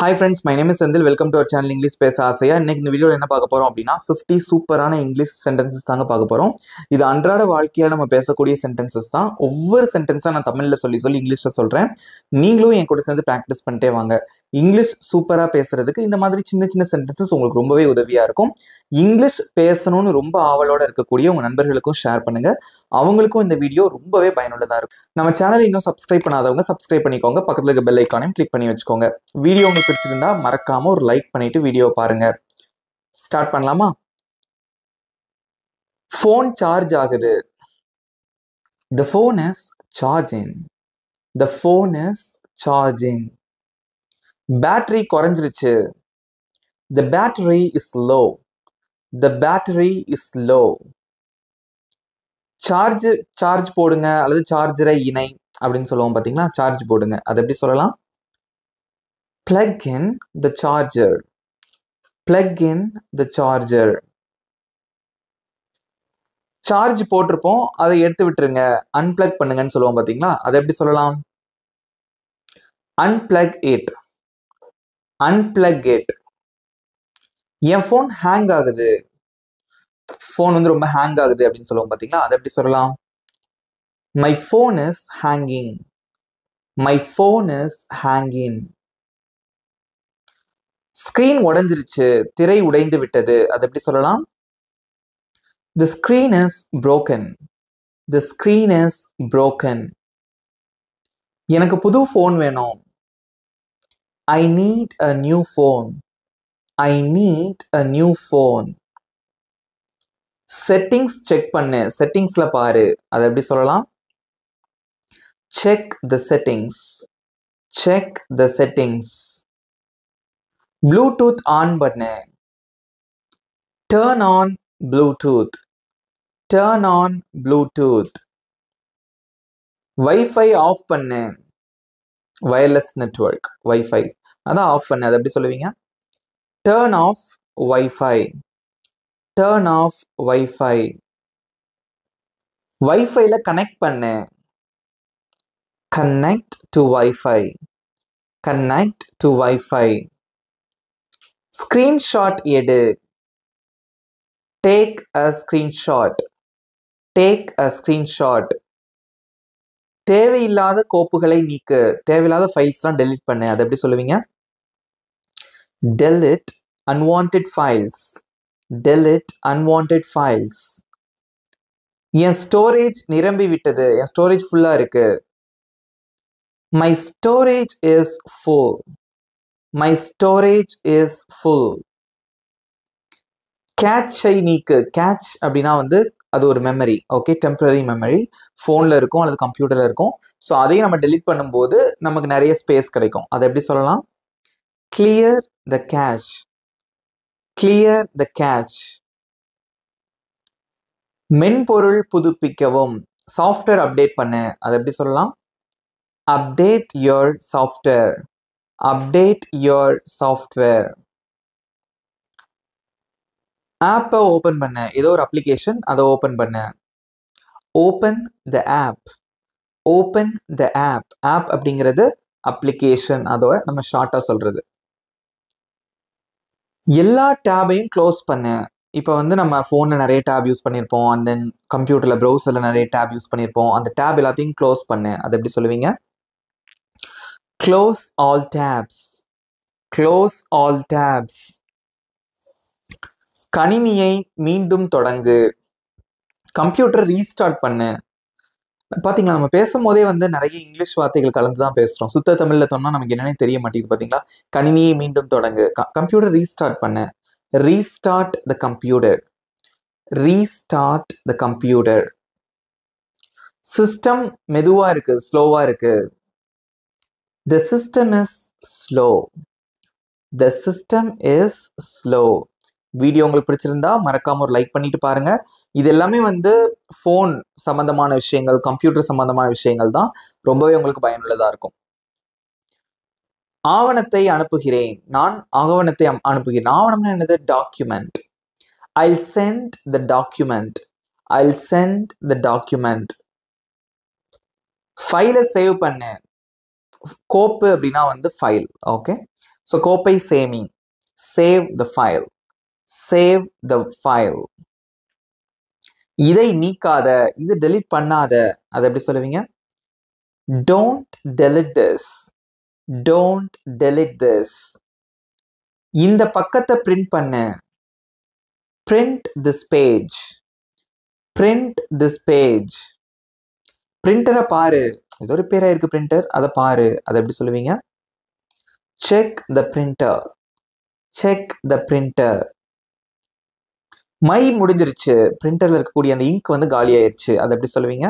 Hi friends, my name is Sendil. Welcome to our channel English பேச ஆசையா. இன்னைக்கு இந்த வீடியோல என்ன பார்க்க போறோம் அப்படின்னா 50 சூப்பரான இங்கிலீஷ் சென்டென்சஸ் தாங்க பார்க்க போறோம். இது அன்றாட வாழ்க்கையில நம்ம பேசக்கூடிய சென்டென்சஸ் தான். ஒவ்வொரு சென்டென்ஸா நான் தமிழ்ல சொல்லி இங்கிலீஷ்ல சொல்றேன். நீங்களும் என் கூட சேர்ந்து பிராக்டிஸ் பண்ணிட்டே வாங்க. இங்கிலீஷ் சூப்பரா பேசுறதுக்கு இந்த மாதிரி சின்ன சின்ன சென்டென்சஸ் உங்களுக்கு ரொம்பவே உதவியா இருக்கும். இங்கிலீஷ் பேசணும்னு ரொம்ப ஆவலோட இருக்கக்கூடிய உங்க நண்பர்களுக்கும் ஷேர் பண்ணுங்க. அவங்களுக்கும் இந்த வீடியோ ரொம்பவே பயனுள்ளதா இருக்கும். நம்ம சேனலை இன்னும் சப்ஸ்கிரைப் பண்ணாதவங்க சப்ஸ்கிரைப் பண்ணிக்கோங்க. பக்கத்துல இருக்க பெல் ஐகானையும் கிளிக் பண்ணி வச்சுக்கோங்க. வீடியோ உங்களுக்கு பிடிச்சிருந்தா மறக்காம ஒரு லைக் பண்ணிட்டு வீடியோ பாருங்க. ஸ்டார்ட் பண்ணலாமா? ஃபோன் சார்ஜ் ஆகுது. The phone is charging. The phone is charging. Battery குறைஞ்சிருச்சு. The battery is low. The battery is low. Charge போடுங்க அல்லது சார்ஜரை இணை அப்படின்னு சொல்லுவோம் பாத்தீங்களா? சார்ஜ் போடுங்க. அது எப்படி சொல்லலாம்? Plug in the charger. Plug in the charger. Charge போட்டிருப்போம், அதை எடுத்து விட்டுருங்க, அன்பிளக் பண்ணுங்கன்னு சொல்லுவோம் பாத்தீங்களா? அதை எப்படி சொல்லலாம்? Unplug it. Unplug it. N phone hang ஆகுது. ஃபோன் வந்து ரொம்ப ஹேங் ஆகுது அப்படின்னு சொல்லுவோம் பாத்தீங்களா? அதை எப்படி சொல்லலாம்? My phone is hanging. My phone is hanging. Screen உடைஞ்சிருச்சு, திரை உடைந்து விட்டது. அது எப்படி சொல்லலாம்? The screen is broken. The screen is broken. எனக்கு புது ஃபோன் வேணும். I need a new phone. I need a new phone. Settings check பண்ணு, செட்டிங்ஸ்ல பாரு. அது எப்படி சொல்லலாம்? Check the settings. Check the settings. Bluetooth on பண்ணு. Turn on Bluetooth. Turn on Bluetooth. Wifi off பண்ணு. வயர்லெஸ் நெட்வொர்க் வைஃபை அதான் off பண்ணு. அது எப்படி சொல்லுவீங்க? Turn off Wi-Fi. Turn off Wi-Fi. வைஃபைல கனெக்ட் பண்ணு. Connect to Wi-Fi. Connect to Wi-Fi. Screenshot எடு. Take a screenshot. Take a screenshot. தேவையில்லாத கோப்புகளை நீக்கு. தேவையில்லாத ஃபைல்ஸ்லாம் டெலீட் பண்ணு. அது எப்படி சொல்லுவீங்க? Delete unwanted files. Delete unwanted files. என் ஸ்டோரேஜ் நிரம்பி விட்டது. என் ஸ்டோரேஜ் ஃபுல்லா இருக்கு. My storage is full. My storage is full. கேட்சை நீக்கு. கேட்ச் அப்படின்னா வந்து அது ஒரு மெமரி. Okay, temporary memory. ஃபோன்ல இருக்கும் அல்லது கம்ப்யூட்டர்ல இருக்கும். ஸோ அதையும் நம்ம டெலீட் பண்ணும்போது நமக்கு நிறைய ஸ்பேஸ் கிடைக்கும். அதை எப்படி சொல்லலாம்? Clear the cache. Clear the cache. மென்பொருள் புதுப்பிக்கவும். சாஃப்ட்வேர் அப்டேட் பண்ணு. அதை எப்படி சொல்லலாம்? Update your software. Update your software. ஆப்பை ஓபன் பண்ணு. ஏதோ ஒரு அப்ளிகேஷன், அதை ஓபன் பண்ணு. Open the app. Open the app. App அப்படிங்கிறது அப்ளிகேஷன், அதோட நம்ம ஷார்ட்டா சொல்றது. எல்லா டேபையும் க்ளோஸ் பண்ணு. இப்போ வந்து நம்ம ஃபோனில் நிறைய டேப் யூஸ் பண்ணியிருப்போம், அண்ட் தென் கம்ப்யூட்டரில் ப்ரௌசரில் நிறைய டேப் யூஸ் பண்ணியிருப்போம். அந்த டேப் எல்லாத்தையும் க்ளோஸ் பண்ணு. அது எப்படி சொல்லுவீங்க? Close all tabs. Close all tabs. கணினியை மீண்டும் தொடங்கு. கம்ப்யூட்டர் ரீஸ்டார்ட் பண்ணு. பாத்தீங்களா, நம்ம பேசும்போதே வந்து நிறைய இங்கிலீஷ் வார்த்தைகள் கலந்து தான் பேசுறோம். சுத்த தமிழ்ல சொன்னா நமக்கு என்னன்னே தெரிய மாட்டேங்குது. பாத்தீங்களா? கணினியை மீண்டும் தொடங்கு. கம்ப்யூட்டர் ரீஸ்டார்ட் பண்ணு. Restart the computer. Restart the computer. System மெதுவா இருக்கு, ஸ்லோவா இருக்கு. The system is slow. The system is slow. Video உங்களுக்கு பிடிச்சிருந்தா மறக்காம ஒரு லைக் பண்ணிட்டு பாருங்க. இது எல்லாமே வந்து ஃபோன் சம்பந்தமான விஷயங்கள், கம்ப்யூட்டர் சம்பந்தமான விஷயங்கள் தான். ரொம்பவே உங்களுக்கு பயனுள்ளதா இருக்கும். ஆவணத்தை அனுப்புகிறேன். நான் ஆவணத்தை அனுப்புகிறேன். ஆவணம்னா என்னது? Document. I'll send the document. I'll send the document. ஃபைலை சேவ் பண்ணு. கோப்பு அப்படின்னா வந்து ஃபைல். ஓகே, ஸோ கோப்பை சேமி, save the file, save the file. இதை நீக்காத, இது delete பண்ணாத, அதை எப்படி சொல்லுவீங்க? Don't delete this, don't delete this. இந்த பக்கத்தை print பண்ணு, print this page, print this page. பிரிண்டரை பாரு, ஏதோ ஒரு பேரா இருக்கு பிரிண்டர், அதை பாரு, அதை எப்படி சொல்லுவீங்க? Check the printer, check the printer. My முடிஞ்சிருச்சு, பிரிண்டர்ல இருக்கக்கூடிய அந்த இங்க் வந்து காலி ஆயிருச்சு, அதை எப்படி சொல்லுவீங்க?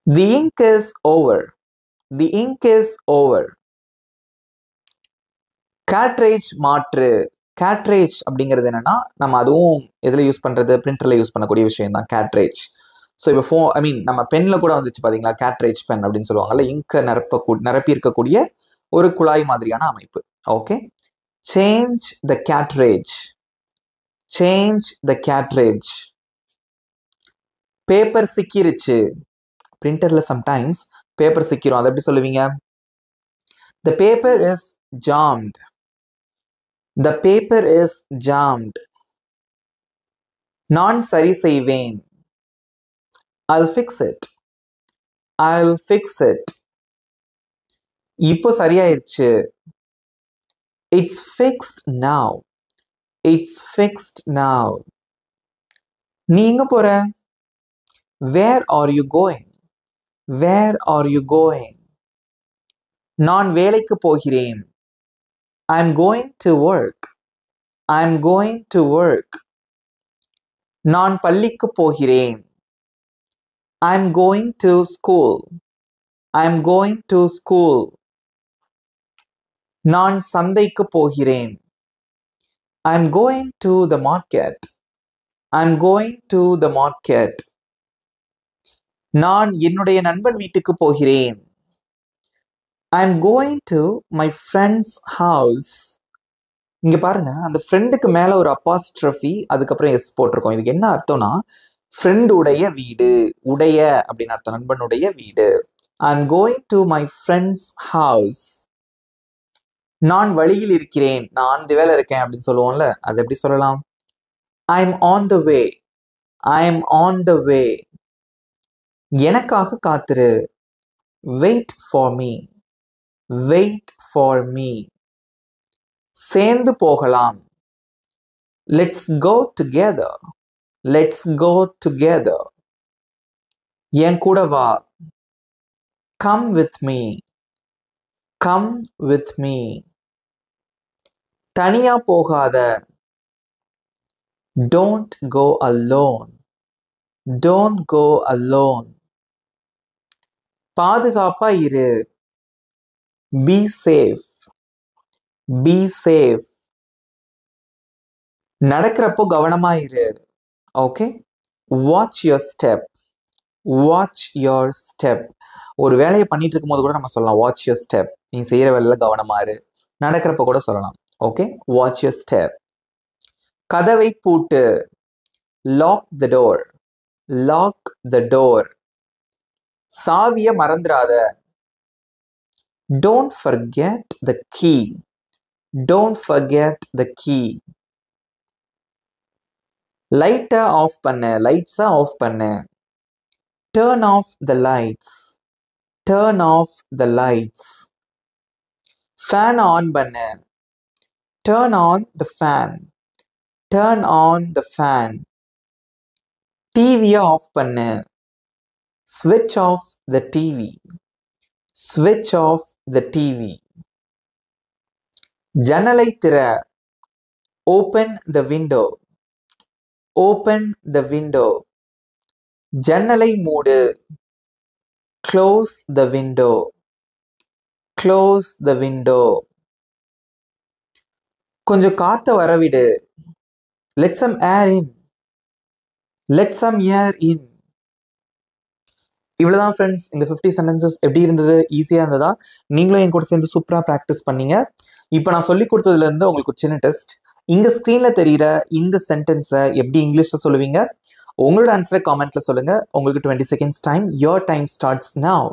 The ink is over, the ink is over. cartridge மாற்று, cartridge அப்படிங்கிறது என்னன்னா, நம்ம அதுவும் எதுல யூஸ் பண்றது? பிரிண்டர்ல யூஸ் பண்ணக்கூடிய விஷயம் தான் cartridge. ஸோ இப்போ நம்ம பென்ல கூட வந்துச்சு பாத்தீங்களா, cartridge பென் அப்படின்னு சொல்லுவாங்கல்ல, இங்கை நிரப்பி இருக்கக்கூடிய ஒரு குழாய் மாதிரியான அமைப்பு. Okay, change the cartridge, change the cartridge. Paper சிக்கிருச்சு, பிரிண்டர்ல சம்டைம்ஸ் பேப்பர் சிக்கிரும், அதை எப்படி சொல்லுவீங்க? The paper is jammed, the paper is jammed. நான் சரி செய்வேன், I'll fix it, I'll fix it. இப்போ சரியாயிருச்சு, it's fixed now, it's fixed now. நீ எங்க போற? Where are you going, where are you going? நான் வேலைக்கு போகிறேன், I'm going to work, I'm going to work. நான் பள்ளிக்கு போகிறேன், I'm going to school, I'm going to school. நான் சந்தைக்கு போகிறேன், I'm going to the market, I'm going to the market. நான் என்னுடைய நண்பன் வீட்டுக்கு போகிறேன், I'm going to my friend's house. இங்க பாருங்க, அந்த ஃப்ரெண்டுக்கு மேல ஒரு அப்பாஸ்ட்ரஃபி, அதுக்கப்புறம் எஸ் போட்டிருக்கோம். இதுக்கு என்ன அர்த்தம்னா, ஃப்ரெண்ட் உடைய வீடு, உடைய அப்படின்னு அர்த்தம், நண்பனுடைய வீடு. I'm going to my friend's house. நான் வழியில் இருக்கிறேன், நான் அந்த வேலை இருக்கேன் அப்படின்னு சொல்லுவோம்ல, அது எப்படி சொல்லலாம்? I'm on the way, I'm on the way. எனக்காக காத்திரு, wait for me, wait for me. சேர்ந்து போகலாம், let's go together, let's go together. என் கூட வா, come with me, come with me. தனியா போகாத, don't go alone, don't go alone. பாதுகாப்பா இரு, be safe, be safe. நடக்கிறப்போ கவனமா இரு, okay, watch your step, watch your step. ஒரு வேலையை பண்ணிட்டு இருக்கும்போது கூட நம்ம சொல்லலாம் watch your step. நீ செய்யற வேலையில கவனமா இரு, நடக்கிறப்ப கூட சொல்லலாம். Okay, watch your step. கதவை பூட்டு, lock the door, lock the door. சாவிய மறந்துடாத, don't forget the key, don't forget the key. லைட்டை ஆஃப் பண்ணு, லைட்ஸை ஆஃப் பண்ணு, turn off the lights, turn off the lights. Fan on பண்ணு, turn on the fan, turn on the fan. டிவியை of பண்ணு, switch off the TV, switch off the TV. ஜன்னலை திற, open the window, open the window. ஜன்னலை மூடு, close the window, close the window. கொஞ்சம் காத்த வரவிடு, let some air in, let some air in. இவ்வளவுதான் friends, இந்த 50 sentences எப்படி இருந்தது? ஈஸியா இருந்ததா? நீங்களும் என் கூட சேர்ந்து சூப்பரா ப்ராக்டிஸ் பண்ணீங்க. இப்போ நான் சொல்லி கொடுத்ததுல இருந்து உங்களுக்கு ஒரு சின்ன டெஸ்ட். இங்க ஸ்கிரீன்ல தெரியுற இந்த சென்டென்ஸை எப்படி இங்கிலீஷ்ல சொல்லுவீங்க? உங்களோட ஆன்சரை காமெண்ட்ல சொல்லுங்க. உங்களுக்கு 20 seconds time. Your time starts now.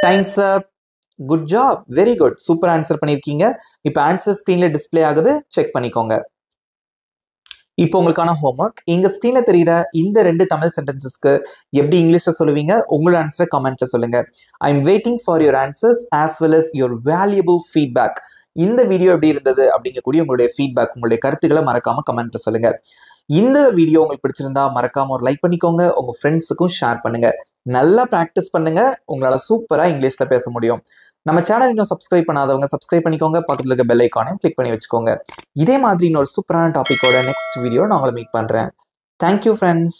Times up. Good job, very good, super answer பண்ணியிருக்கீங்க. இப்போ ஆன்சர் ஸ்க்ரீன்ல டிஸ்ப்ளே ஆகுது, செக் பண்ணிக்கோங்க. இப்போ உங்களுக்கான ஹோம்ஒர்க், இங்க ஸ்க்ரீன்ல தெரியுற இந்த 2 தமிழ் சென்டென்சஸ்க்கு எப்படி இங்கிலீஷ்ல சொல்லுவீங்க? உங்களோட ஆன்சரை கமெண்ட்ல சொல்லுங்க. I am waiting for your answers as well as your valuable feedback. இந்த வீடியோ எப்படி இருந்தது அப்படிங்கக்கூடிய உங்களுடைய ஃபீட்பேக், உங்களுடைய கருத்துக்களை மறக்காம கமெண்ட்ல சொல்லுங்க. இந்த வீடியோ உங்களுக்கு பிடிச்சிருந்தா மறக்காம ஒரு லைக் பண்ணிக்கோங்க, உங்க ஃப்ரெண்ட்ஸுக்கும் ஷேர் பண்ணுங்க. நல்லா ப்ராக்டிஸ் பண்ணுங்க, உங்களால சூப்பரா இங்கிலீஷ்ல பேச முடியும். நம்ம சேனல் இன்னும் சப்ஸ்கிரைப் பண்ணாதவங்க சப்ஸ்கிரைப் பண்ணிக்கோங்க, பக்கத்துல இருக்க பெல் ஐக்கானையும் கிளிக் பண்ணி வச்சுக்கோங்க. இதே மாதிரி இன்னொரு சூப்பரான டாபிக்கோட நெக்ஸ்ட் வீடியோ நான் உங்களை மீட் பண்றேன். Thank you friends.